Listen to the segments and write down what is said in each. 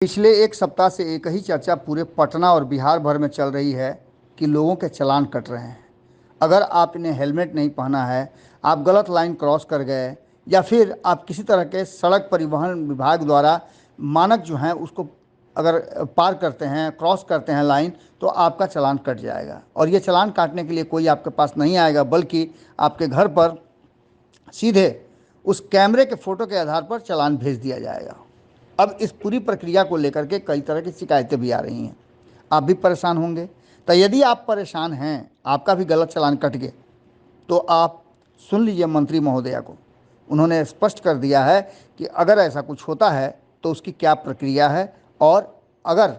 पिछले एक सप्ताह से एक ही चर्चा पूरे पटना और बिहार भर में चल रही है कि लोगों के चालान कट रहे हैं। अगर आपने हेलमेट नहीं पहना है, आप गलत लाइन क्रॉस कर गए या फिर आप किसी तरह के सड़क परिवहन विभाग द्वारा मानक जो हैं उसको अगर पार करते हैं, क्रॉस करते हैं लाइन, तो आपका चालान कट जाएगा। और ये चालान काटने के लिए कोई आपके पास नहीं आएगा, बल्कि आपके घर पर सीधे उस कैमरे के फ़ोटो के आधार पर चालान भेज दिया जाएगा। अब इस पूरी प्रक्रिया को लेकर के कई तरह की शिकायतें भी आ रही हैं। आप भी परेशान होंगे। तो यदि आप परेशान हैं, आपका भी गलत चालान कट गए, तो आप सुन लीजिए मंत्री महोदया को। उन्होंने स्पष्ट कर दिया है कि अगर ऐसा कुछ होता है तो उसकी क्या प्रक्रिया है, और अगर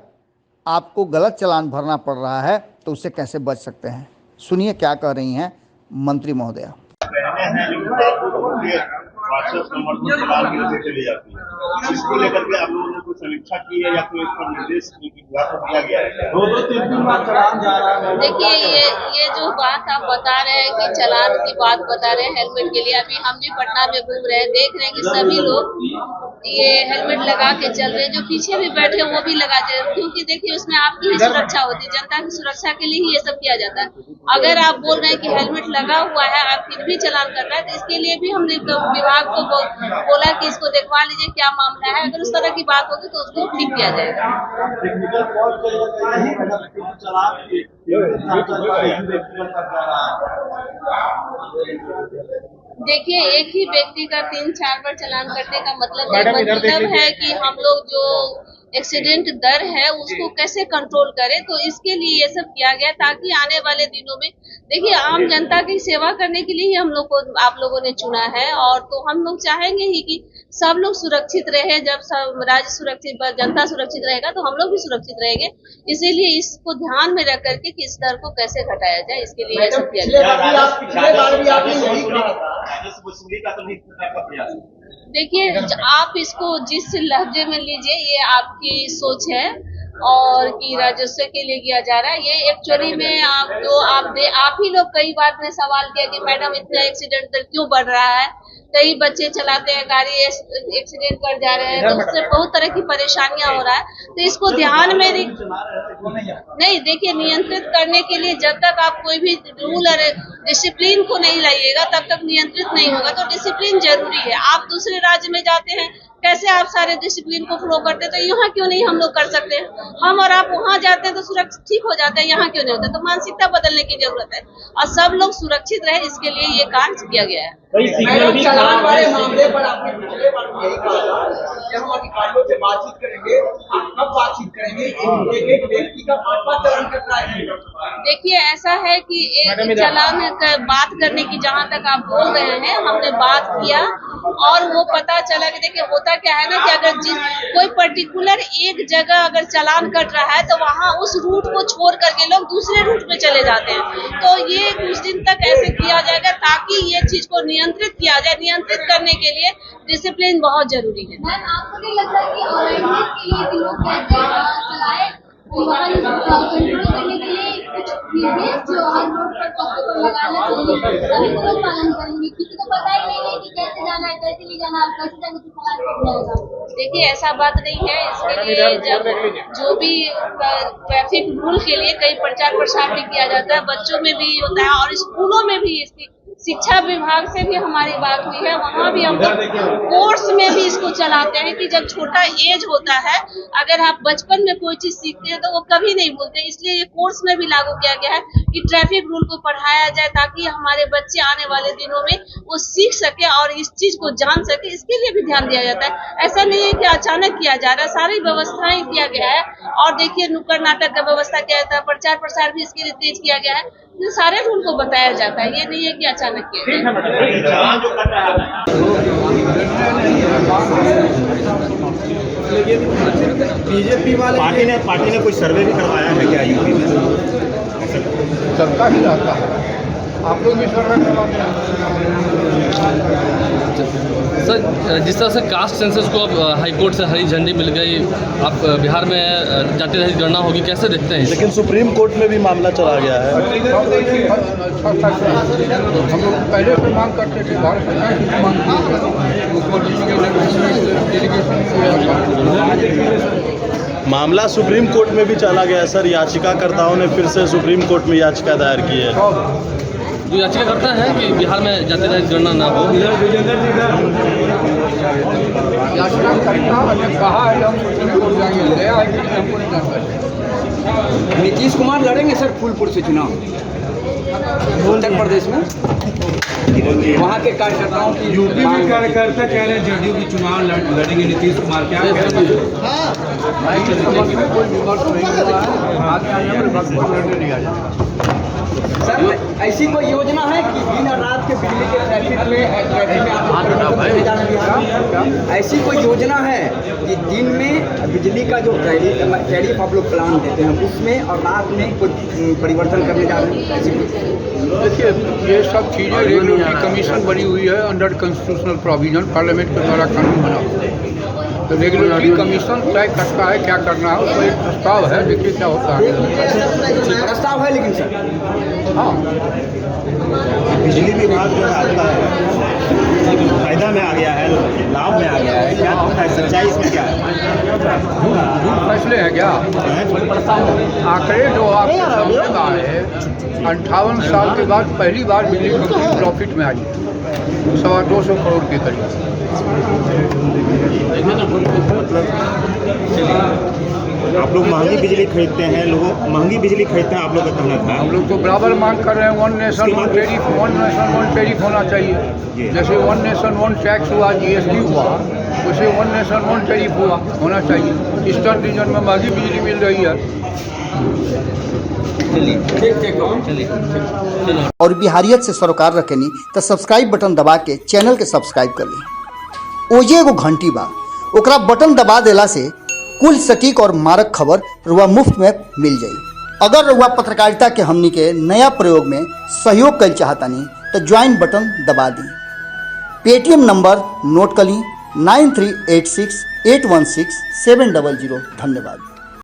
आपको गलत चालान भरना पड़ रहा है तो उससे कैसे बच सकते हैं। सुनिए क्या कह रही हैं मंत्री महोदया। चली जाती है, इसको लेकर के आप लोगों ने कोई समीक्षा की है या कोई इस पर निर्देश दिया गया है? 2-3 दिन बाद चालान जा रहा है। देखिए, ये जो बात आप बता रहे हैं कि चालान की बात बता रहे हैं हेलमेट के लिए, अभी हम भी पटना में घूम रहे हैं, देख रहे हैं कि सभी लोग ये हेलमेट लगा के चल रहे हैं। जो पीछे भी बैठे वो भी लगा दे रहे हैं, क्योंकि देखिए उसमें आपकी ही सुरक्षा होती है, जनता की सुरक्षा के लिए ही ये सब किया जाता है। अगर आप बोल रहे हैं कि हेलमेट लगा हुआ है, आप फिर भी चालान कर रहे हैं, तो इसके लिए भी हमने विभाग को बोला कि इसको देखवा लीजिए क्या मामला है। अगर उस तरह की बात होगी तो उसको ठीक किया जाएगा। देखिए, एक ही व्यक्ति का 3-4 बार चालान करने का मतलब है कि हम लोग जो एक्सीडेंट दर है उसको कैसे कंट्रोल करें। तो इसके लिए ये सब किया गया ताकि आने वाले दिनों में, देखिए, आम जनता की सेवा करने के लिए ही हम लोग को आप लोगों ने चुना है, और तो हम लोग चाहेंगे ही कि सब लोग सुरक्षित रहे। जब सब राज्य सुरक्षित, जनता सुरक्षित रहेगा तो हम लोग भी सुरक्षित रहेंगे। इसीलिए इसको ध्यान में रख करके कि इस दर को कैसे घटाया जाए, इसके लिए ये सब किया गया। देखिए, आप इसको जिस लहजे में लीजिए, ये आपकी सोच है, और कि राजस्व के लिए किया जा रहा है। ये एक्चुअली में आप ही लोग कई बार ने सवाल किया कि मैडम इतना एक्सीडेंट दर क्यों बढ़ रहा है। कई बच्चे चलाते हैं गाड़ी, एक्सीडेंट कर जा रहे हैं, तो उससे बहुत तरह की परेशानियां हो रहा है। तो इसको ध्यान में नहीं, देखिए, नियंत्रित करने के लिए जब तक आप कोई भी रूल और डिसिप्लिन को नहीं लाइएगा तब तक नियंत्रित नहीं होगा। तो डिसिप्लिन जरूरी है। आप दूसरे राज्य में जाते हैं, कैसे आप सारे डिसिप्लिन को फॉलो करते हैं, तो यहाँ क्यों नहीं हम लोग कर सकते हैं? हम और आप वहाँ जाते हैं तो सुरक्षित ठीक हो जाते हैं, यहाँ क्यों नहीं होता? तो मानसिकता बदलने की जरूरत है, और सब लोग सुरक्षित रहे, इसके लिए ये कार्य किया गया है। चालान वाले मामले पर आपने पिछले बार यही कहा था कि हम अधिकारियों से बातचीत करेंगे। आप कब बातचीत करेंगे? एक व्यक्ति का 5 चालान कटना है। देखिए, ऐसा है कि एक चालान बात करने की, जहाँ तक आप बोल रहे हैं, हमने बात किया और वो पता चला कि देखिए होता क्या है ना कि अगर कोई पर्टिकुलर एक जगह अगर चालान कट रहा है तो वहाँ उस रूट को छोड़ करके लोग दूसरे रूट पे चले जाते हैं। तो ये कुछ दिन तक ऐसे किया जाएगा ताकि ये चीज को नियंत्रित किया जाए। नियंत्रित करने के लिए डिसिप्लिन बहुत जरूरी है। मैम, आपको नहीं लगता कि अवेयरनेस के लिए कि लोग चलाए, कंट्रोल करने के लिए कुछ निर्देश जो हर रोड पर पत्थर पर लगाना चाहिए, तभी तो लोग पालन करेंगे? किसी को पता ही नहीं है कि कैसे जाना है, कैसे नहीं जाना है, कैसे जाने की चालान कट जाएगा। देखिए, ऐसा बात नहीं है। इसके लिए जब जो भी ट्रैफिक रूल के लिए कई प्रचार प्रसार भी किया जाता है, बच्चों में भी होता है और स्कूलों में भी इसकी शिक्षा विभाग से भी हमारी बात हुई है। वहाँ भी हम लोग कोर्स में भी इसको चलाते हैं कि जब छोटा एज होता है, अगर आप बचपन में कोई चीज सीखते हैं तो वो कभी नहीं भूलते। इसलिए ये कोर्स में भी लागू किया गया है कि ट्रैफिक रूल को पढ़ाया जाए ताकि हमारे बच्चे आने वाले दिनों में वो सीख सके और इस चीज को जान सके। इसके लिए भी ध्यान दिया जाता है। ऐसा नहीं है कि अचानक किया जा रहा है, सारी व्यवस्थाएं किया गया है। और देखिए, नुक्कड़ नाटक का व्यवस्था किया जाता है, प्रचार प्रसार भी इसके लिए तेज किया गया है। ये सारे रूल को बताया जाता है, ये नहीं है कि अचानक किया बीजेपी वाले पार्टी ने कोई सर्वे भी करवाया है क्या यूपी में? चलता ही रहता है। आप लोग भी सर्वे करवाते हैं सर। जिस तरह से कास्ट सेंसस को अब हाईकोर्ट से हरी झंडी मिल गई, आप बिहार में जाति रहित गणना होगी, कैसे देखते हैं? लेकिन सुप्रीम कोर्ट में भी मामला चला गया है। हम लोग पहले से मांग करते थे, भारत सरकार की मांग की, मामला सुप्रीम कोर्ट में भी चला गया है सर। याचिकाकर्ताओं ने फिर से सुप्रीम कोर्ट में याचिका दायर की है। जो याचिका करता है कि बिहार में जाति रहित गणना ना हो। याचिकाकर्ता ने कहा है हम सुप्रीम कोर्ट जाएंगे, गया है कि हमको नहीं जानकारी। नीतीश कुमार लड़ेंगे सर फूलपुर से चुनाव उत्तर प्रदेश में। वहाँ के कार्यकर्ताओं की यूपी में कार्यकर्ता कह रहे हैं जदयू की चुनाव लड़ेंगे नीतीश कुमार, क्या कह रहे हैं? कोई विमर्श नहीं हुआ है, आगे आने में लड़ने नहीं आ जाएगा। सर ऐसी कोई योजना है कि दिन और रात के बिजली के ट्रैफिक में ऐसी कोई योजना है कि दिन में बिजली का जो टैरिफ आप लोग प्लान देते हैं उसमें और रात में कुछ परिवर्तन करने जा रहे हैं? ऐसी देखिए, ये सब चीज़ें रेगुलेटरी कमीशन बनी हुई है अंडर कॉन्स्टिट्यूशनल प्रोविजन, पार्लियामेंट के द्वारा कानून बना हुआ है। तो रेगुलेटरी कमीशन तय करता है क्या करना है। उसका एक प्रस्ताव है, देखिए क्या होता है। प्रस्ताव है लेकिन सर हाँ, बिजली विभाग जो आता है फायदा में आ गया है, लाभ में आ गया है, क्या है सच्चाई इसमें क्या है? झूठ फैसले हैं क्या? आंकड़े जो आपके सामने आए हैं 58 साल के बाद पहली बार बिजली कंपनी प्रॉफिट में आई है, 225 करोड़ के करीब। आप लोग महंगी बिजली खरीदते हैं, महंगी बिजली खरीदते हैं, आप लोग का कहना था। हम लोग तो बराबर मांग कर रहे हैं वन नेशन वन टैरिफ होना चाहिए। जैसे वन नेशन वन टैक्स हुआ, GST हुआ, वैसे वन नेशन वन टैरिफ होना चाहिए। ईस्टर्न रीजन में महंगी बिजली मिल रही है। और बिहारियत से सरोकार रखेनी तो सब्सक्राइब बटन दबा के चैनल के सब्सक्राइब कर ली। ओजे एगो घंटी बा, ओकरा बटन दबा देला से कुल सटीक और मारक खबर रुआ मुफ्त में मिल जाई। अगर रुआ पत्रकारिता के हमनी के नया प्रयोग में सहयोग कर चाहतानी तो ज्वाइन बटन दबा दी। पेटीएम नंबर नोट कर ली 9386816700। धन्यवाद।